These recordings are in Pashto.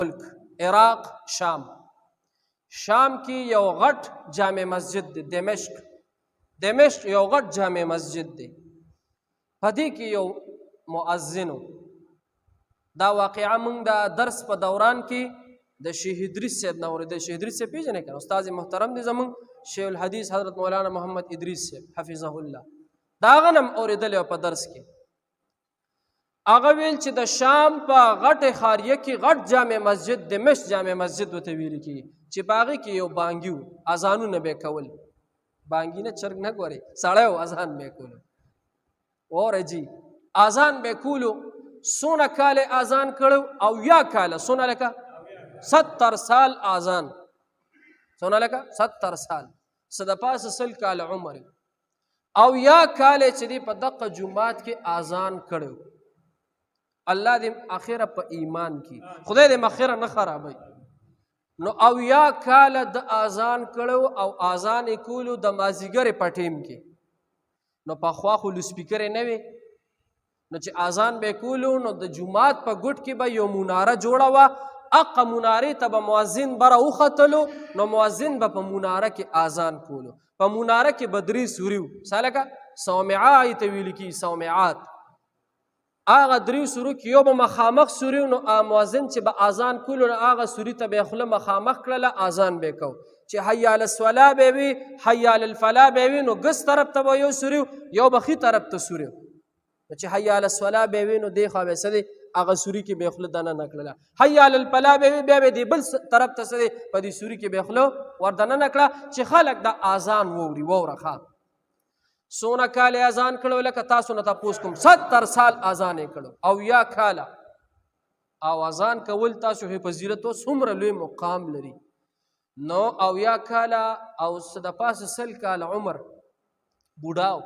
ملک عراق شام کی یو غټ جامع مسجد دی دمشق یو غټ جامع مسجد دی پدې کې یو مؤذن دا واقعا موږ د درس په دوران کې د شیخ ادریس صاحب نه اورېدل شیخ ادریس صاحب پیژنې کنه استاد محترم دی زموږ شیخ الحدیث حضرت مولانا محمد ادریس صاحب حفظه الله دا غنم اورېدل په درس کې هغه ویل چې د شام په غټه خاریه کې غټ جامع مسجد دمشق جامع مسجد وته ویل کی چې باغی کې یو بانګیو اذانونه به کول بانګی نه چرګ نه ګوري سړیو اذان به کول اور جی اذان به کولو سونه کال اذان کړو او یا کال سونه لکه 70 سال اذان سونه لکه 70 سال صد پاس سل کال عمر او یا کال چې دی په دقه جمعات کې اذان کړو الله دې اخره په ایمان کی خدای دې مخره نه خرابوي نو او یا کال د اذان کړو او اذان کولو د مازیګر په ټیم کې نو په خوا خو لسپیکر نه وي نو چې اذان به کولو نو د جمعات په ګټ کې به یو مناره جوړه وا اق مناره ته به مؤذن بره وختلو نو مؤذن به په مناره کې اذان کولو په مناره کې بدري سوریو سالکه سومعات ویل کی سومعات هغه درې سورو کې یو به مخامخ سوریو نو مؤذن چې به اذان کولو نو هغه سوري ته به خله مخامخ کړله اذان به کو چې حي علی الصلاه به وي حي علی الفلاح به وي نو ګس طرف ته به یو سوریو یو بخي طرف ته سوریو چې حي علی الصلاه به وي نو دی خو به سدي هغه سوري کې به خله دنه نکړله حي علی الفلاح به وي به دی بل طرف ته سدي په دې سوري کې به خله وردنه نکړه چې خلک د اذان ووري وورخه سونه کال اذان کړو لکه تاسو نه تاسو کوم 70 سال اذان کړو او یا کاله او اذان کول تاسو په فضیلت او څومره لوی مقام لري نو او یا کاله او صد پاس سل کال عمر بوډاو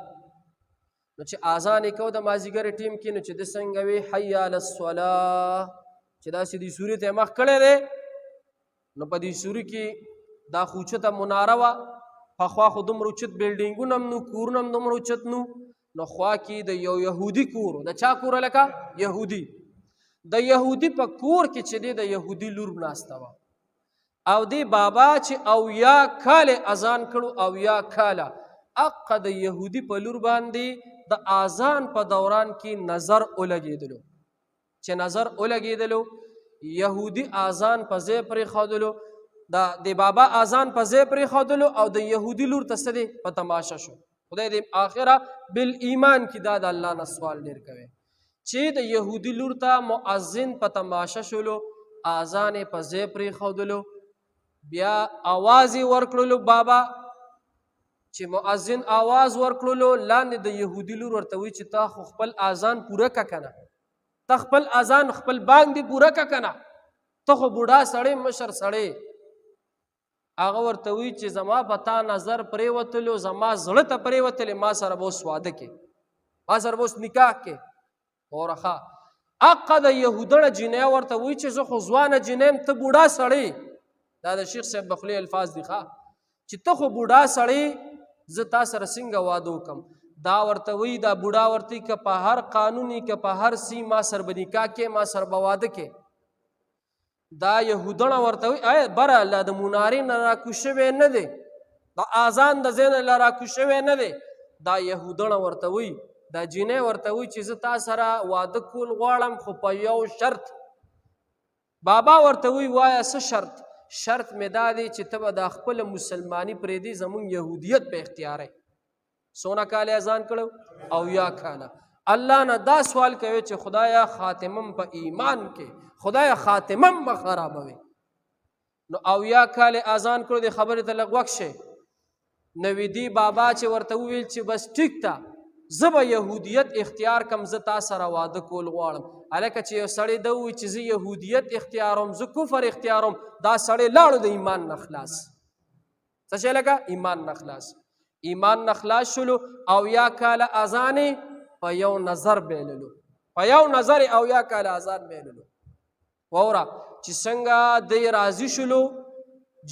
نو چې اذان کو د مازیګر ټیم کې نو چې د څنګه وی حي علی الصلاه چې دا سړي سوري ته مخ کړي دي نو په دې سوري کې دا خوچته مناره وا په خوا خو دومره اوچت بلډینګونه هم نو کورونه هم دومره اوچت نو خوا کې د یو یهودي کور د چا کور لکه یهودي د یهودي په کور کې چې دی د یهودي لور ناسته وه او دی بابا چې او یا کال اذان کړو او یا کاله اقه د یهودي په لور باندې د اذان په دوران کې نظر ولګېدلو چې نظر ولګېدلو یهودي اذان په ځای پرېښودلو د بابا اذان په ځای پرېښودلو او د یهودي لور ته څه دی په تماشه شو خدای دې آخره بالایمان کې دا د الله نه سوال ډېر کوي چې د یهودي لور ته مؤذن په تماشه شولو اذان یې په ځای پرېښودلو بیا آواز یې ورکړلو بابا چې مؤذن آواز ورکړلو لاندې د یهودي لور ورته وایي چې تا خو خپل اذان پوره که که نه ته خپل اذان خپل بانګ دې پوره که که نه ته خو بوډا سړی مشر سړی هغه ورته وایي چې زما په تا نظر پرېوتلو زما زړه ته پرېوتلې ما سره به اوس واده کې ما سره به اوس نکاح کې اورخه اقه د یهودړه جینۍ ورته وایي چې زه خو ځوانه جینۍ یم ته بوډا سړی دا د شیخ صاحب بخلي الفاظ دي ښه چې ته خو بوډا سړی زه تا سره څنګه واده وکړم دا ورته وایي دا بوډا ورته که په هر قانوني که په هر سی ما سره به نکاح کې ما سره به واده کې دا یهودړه ورته وایي ای بره له د منارې نه راکوز شوی نه دی د اذان د ځای نه له راکوز شوی نه دی دا یهودړه ورته وایي دا جینۍ ورته وایي چې زه تا سره واده کول غواړم خو په یو شرط بابا ورته وایي وایه څه شرط مې دا دی چې ته به دا خپله مسلماني پرېږدي زمونږ یهودیت په اختیاری څونه کال اذان کړو او یا کاله الله نه دا سوال کوي چې خدایا خاتمم په ایمان کې خدایا خاتمم به خرابوي نو او یا کال اذان کړو د خبرې ته لږ وخت شي نویدي بابا چې ورته وویل چې بس ټیک ته زه به یهودیت اختیار کم زه تا سره واده کول غواړم هلکه چې یو سړی ده ووایي چې زه یهودیت اختیاروم زه کفر اختیاروم دا سړی لاړو د ایمان نه خلاص څه شی لکه ایمان نه خلاص ایمان نه خلاص شلو او یا کاله اذانې په یو نظر بیللو په یو نظر او یا کاله اذان بیللو ووره چې څنګه دی راضي شلو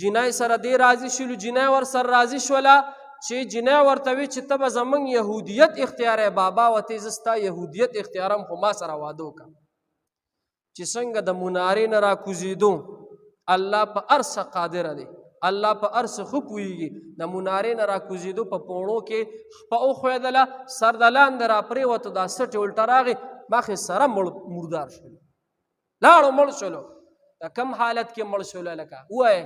جینۍ سره دی راضي شلو جینۍ ور سره راضي شوله چې جینۍ ورته وي چې ته به زمونږ یهودیت اختیاری بابا وتې زه ستا یهودیت اختیارم خو ما سره واده وکړه چې څنګه د منارې نه راکوزېدو الله په هر څه قادره دی الله په هر څه ښه پوهېږي د منارې نه راکوزېدو په پوڼو کې شپه وښویدله سر د لاندې راپرېوته دا سټې الټه راغې مخې سره مردار شولو لاړو مړ شولو دا کم حالت کې مړ شولو لکه ووایه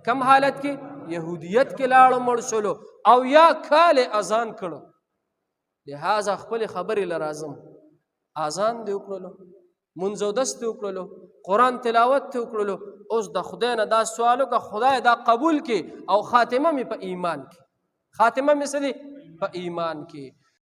کم حالت کې یهودیت کې لاړو مړ شولو او یا کال اذان کړو لہذا خپلې خبرې له راځم اذان دې وکړلو منځ اودس دې وکړلو قرآن تلاوت دې وکړلو اوس د خدای نه دا سوال وکړه خدای دا قبول کړي او خاتمه مې په ایمان کې خاتمه مې څه دی په ایمان کې